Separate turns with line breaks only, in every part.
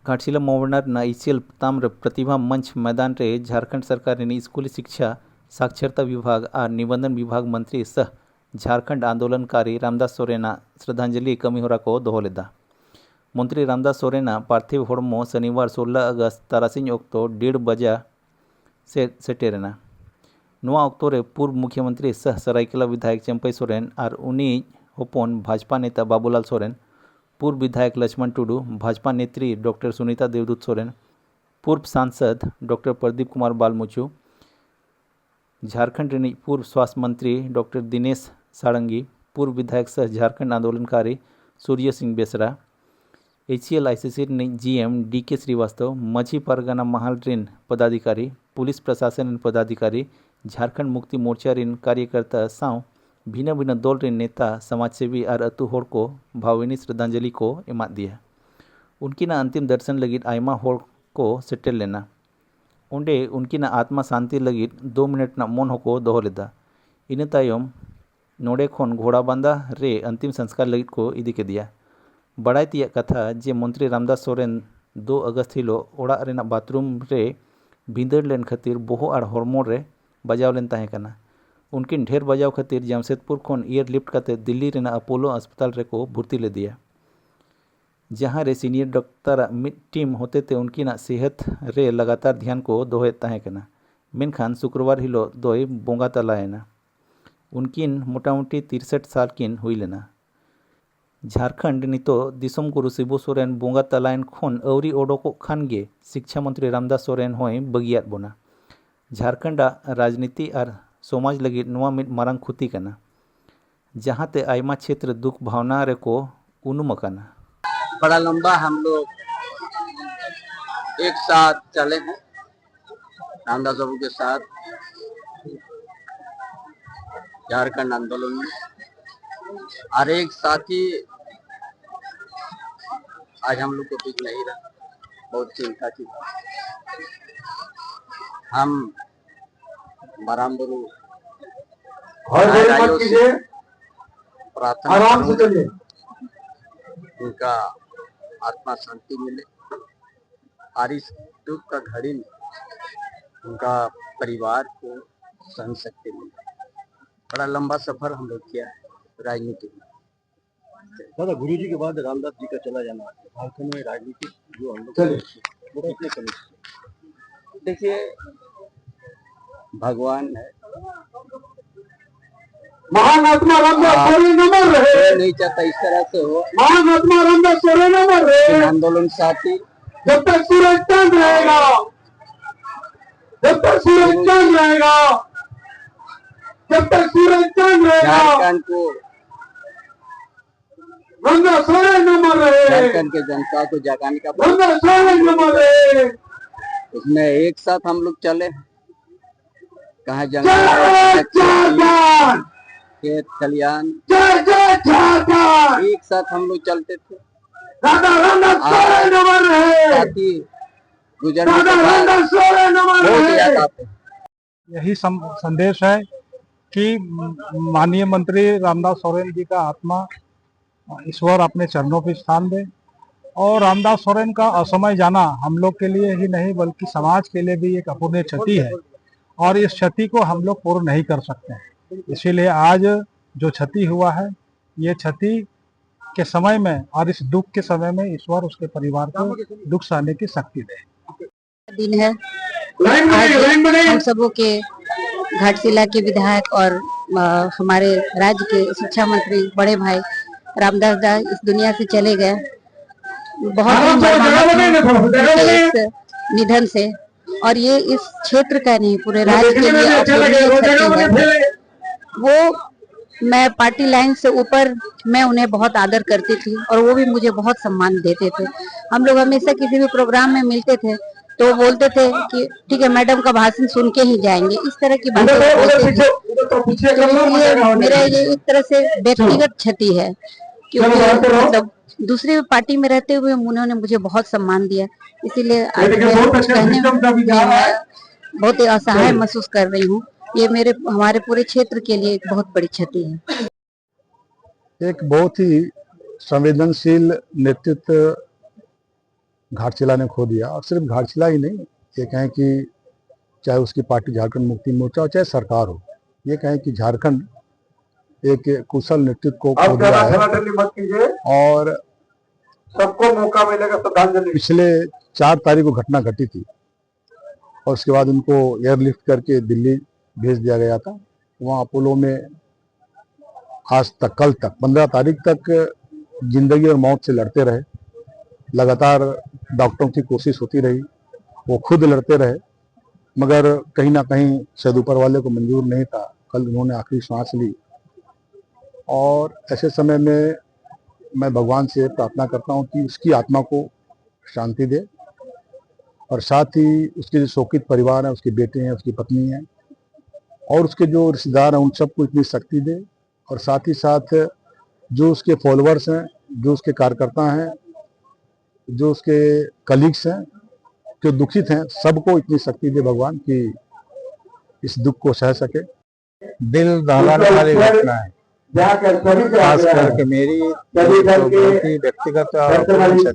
Ghatshila मोवनार ICL ताम्र प्रतिभा मंच मैदान रे झारखंड सरकार स्कूली शिक्षा साक्षरता विभाग और निबंधन विभाग मंत्री सह झारखंड आंदोलनकारी रामदास सोरेना श्रद्धांजलि कमीहोरा को दोहो लेदा। मंत्री रामदास सोरेना पार्थिव हड़मो शनिवार 16 अगस्त तारासिंह ऑक्टो 1:30 बजा से सेटेरेना। नोआ ऑक्टो रे पूर्व मुख्यमंत्री सह सरायकेला विधायक चंपई सोरेन और उनी होपन भाजपा नेता बाबूलाल सोरेन, पूर्व विधायक लक्ष्मण टुडू, भाजपा नेत्री डॉक्टर सुनीता देवदूत सोरेन, पूर्व सांसद डॉक्टर प्रदीप कुमार बालमुचु, झारखंड पूर्व स्वास्थ्य मंत्री डॉक्टर दिनेश सारंगी, पूर्व विधायक सह झारखंड आंदोलनकारी Surya Singh Besra, ACL ICC GM DK Srivastava, मझी Pargana Mahal ऋण पदाधिकारी, पुलिस प्रशासन पदाधिकारी, झारखंड मुक्ति मोर्चा ऋण कार्यकर्ता साव भिन्न भिन्न दल ऋण नेता समाजसेवी और अतु होड़ को भावनी श्रद्धांजलि को एमा दिया। उनकिना अंतिम दर्शन लगित आयमा होड़ को सेटेल लेना। उंडे उनकिना आत्मा शांति लगित 2 मिनट ना मन होको दोहो लेदा। इन तायम नोड़े खन घोड़ा बांधा रे अंतिम संस्कार लगित को इदी के दिया। बड़ाई तिया कथा जे मंत्री रामदास सोरेन 2 अगस्त हिलो ओड़ा रेना बाथरूम रे भिंदड़ लेन खातिर बोहो और हॉर्मोन रे बजाव लेन ताहे कना। उनकिन ढेर बजाव खातिर जमशेदपुर खन एयरलिफ्ट करते दिल्ली रेना अपोलो अस्पताल रे को भर्ती ले दिया, जहाँ रे सीनियर डॉक्टर मिड टीम होते ते उनकिना सेहत रे लगातार ध्यान को दोहे ताहे कना। मेनखान शुक्रवार हिलो दोय बोंगा तलायना। उनकिन मोटामुटी 63 साल किन हुई लेना। झारखंड नितो दिसोम गुरु शिबू सोरेन बोंगा तलायन खन अवरी ओडोको खान गे शिक्षा मंत्री रामदास सोरेन होय बगियात बोना। झारखंड राजनीति और समाज लगी नवा मिड मारंग खुती कना, जहाँ ते आयमा क्षेत्र दुख भावना रे को उनुम कना।
बड़ा लंबा हम लोग एक साथ चले हैं रामदास बाबू के साथ झारखंड आंदोलन में, और एक साथी आज हम लोग को दिख नहीं रहा, बहुत चिंता की। हम बरामबरू प्रार्थना उनका आत्मा शांति मिले और इस दुख का घड़ी में उनका परिवार को सहन शक्ति मिले। बड़ा लंबा सफर हम लोग किया है राजनीति में।
दादा, गुरु जी के बाद रामदास जी का चला जाना झारखंड में राजनीति जो हम लोग कितने कमी।
देखिए, भगवान है,
महात्मा रामदास सोरेन अमर रहे।
नहीं चाहता इस तरह से हो।
महात्मा रामदास सोरेन अमर रहे।
आंदोलन साथी
जब तक सूरज चांद रहेगा, जब तक सूरज चांद रहेगा, जब तक सूरज चांद रहेगा,
झारखंड को
रामदास सोरेन अमर रहे।
झारखंड के जनता को जगाने का
रामदास सोरेन अमर रहे।
उसमें एक साथ हम लोग चले, कहा
जय झारखंड,
खेत खलियान,
जय जय झारखंड,
एक साथ हम लोग चलते थे।
राधा रामदास सोरेन अमर रहे।
साथी गुजरने
राधा
के बाद
रामदास सोरेन अमर
बहुत याद
रहे।
आते।
यही संदेश है कि माननीय मंत्री रामदास सोरेन जी का आत्मा ईश्वर अपने चरणों पे स्थान दे, और रामदास सोरेन का असमय जाना हम लोग के लिए ही नहीं बल्कि समाज के लिए भी एक अपूर्णीय क्षति है, और इस क्षति को हम लोग पूर्ण नहीं कर सकते हैं। इसीलिए आज जो क्षति हुआ है, ये क्षति के समय में और इस दुख के समय में ईश्वर उसके परिवार को दुख सहने की शक्ति दे।
दिन है आज हम सबों के घाटशिला के विधायक और हमारे राज्य के शिक्षा मंत्री बड़े भाई रामदास दा इस दुनिया से चले गए। बहुत ही निधन से, और ये इस क्षेत्र का नहीं पूरे राज्य के लिए क्षति है। वो मैं पार्टी लाइन से ऊपर मैं उन्हें बहुत आदर करती थी और वो भी मुझे बहुत सम्मान देते थे। हम लोग हमेशा किसी भी प्रोग्राम में मिलते थे तो बोलते थे कि ठीक है मैडम का भाषण सुन के ही जाएंगे, इस तरह की बातें बोलते थे। तो इसलिए मेरा ये एक तरह से व्यक्तिगत क्षति है, क्योंकि मतलब दूसरी पार्टी में रहते हुए उन्होंने मुझे बहुत सम्मान दिया। इसीलिए आज कहने में बहुत ही असहाय महसूस कर रही हूँ। ये हमारे पूरे क्षेत्र के लिए एक बहुत बड़ी क्षति है।
एक बहुत ही संवेदनशील नेतृत्व
घाटशिला ने खो दिया। और सिर्फ घाटशिला ही नहीं, ये कहें कि चाहे उसकी पार्टी झारखंड मुक्ति मोर्चा हो चाहे सरकार हो, ये कहें कि झारखंड एक कुशल नेतृत्व को खो दिया है।
मत कीजिए,
और
सबको मौका मिलेगा श्रद्धांजलि।
पिछले 4 तारीख को घटना घटी थी और उसके बाद उनको एयरलिफ्ट करके दिल्ली भेज दिया गया था। वहाँ अपोलो में आज तक, कल तक 15 तारीख तक जिंदगी और मौत से लड़ते रहे। लगातार डॉक्टरों की कोशिश होती रही, वो खुद लड़ते रहे, मगर कहीं ना कहीं शायद ऊपर वाले को मंजूर नहीं था। कल उन्होंने आखिरी सांस ली और ऐसे समय में मैं भगवान से प्रार्थना करता हूँ कि उसकी आत्मा को शांति दे और साथ ही उसके जो शोकित परिवार है, उसके बेटे हैं, उसकी पत्नी है और उसके जो रिश्तेदार हैं, उन सबको इतनी शक्ति दे। और साथ ही साथ जो उसके फॉलोअर्स हैं, जो उसके कार्यकर्ता हैं, जो उसके कलीग्स हैं, जो दुखित हैं, सबको इतनी शक्ति दे भगवान कि इस दुख को सह सके। दिल दहलाने वाली घटना है, खास करके मेरी बहुत ही व्यक्तिगत और उनके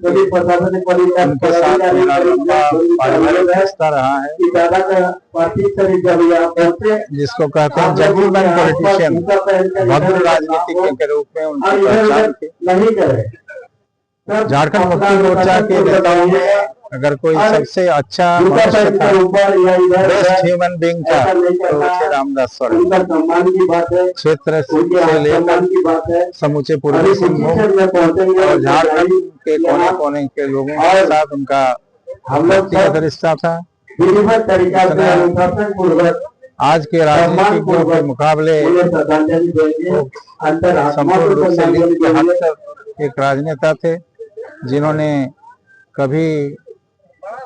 साथ मेरा लंबा पारिवारिक रिश्ता रहा है, जिसको कहते हैं जेंटलमैन पॉलिटिशियन, भद्र राजनीतिज्ञ के रूप में उनकी पहचान थी। झारखंड मुक्ति मोर्चा के नेताओं में अगर कोई सबसे अच्छा मनुष्य था, बेस्ट ह्यूमन बीइंग था, तो वो थे रामदास सोरेन। क्षेत्र से लेकर समूचे पूर्वी सिंहभूम और झारखंड के कोने कोने के लोगों के साथ उनका व्यक्तिगत रिश्ता था। आज के राजनीतिज्ञों के मुकाबले संपूर्ण रूप से लिंग के हद तक एक राजनेता थे, जिन्होंने कभी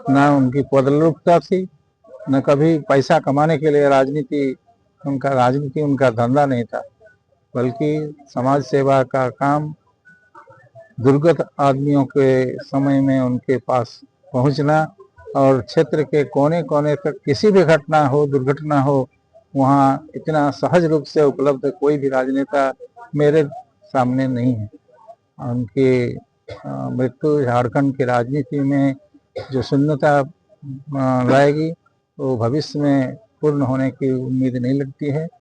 न उनकी पदरूपता थी, न कभी पैसा कमाने के लिए राजनीति उनका धंधा नहीं था, बल्कि समाज सेवा का काम, दुर्गत आदमियों के समय में उनके पास पहुंचना और क्षेत्र के कोने कोने तक किसी भी घटना हो, दुर्घटना हो, वहां इतना सहज रूप से उपलब्ध कोई भी राजनेता मेरे सामने नहीं है। उनकी मृत्यु झारखंड की राजनीति में जो शून्यता लाएगी, वो भविष्य में पूर्ण होने की उम्मीद नहीं लगती है।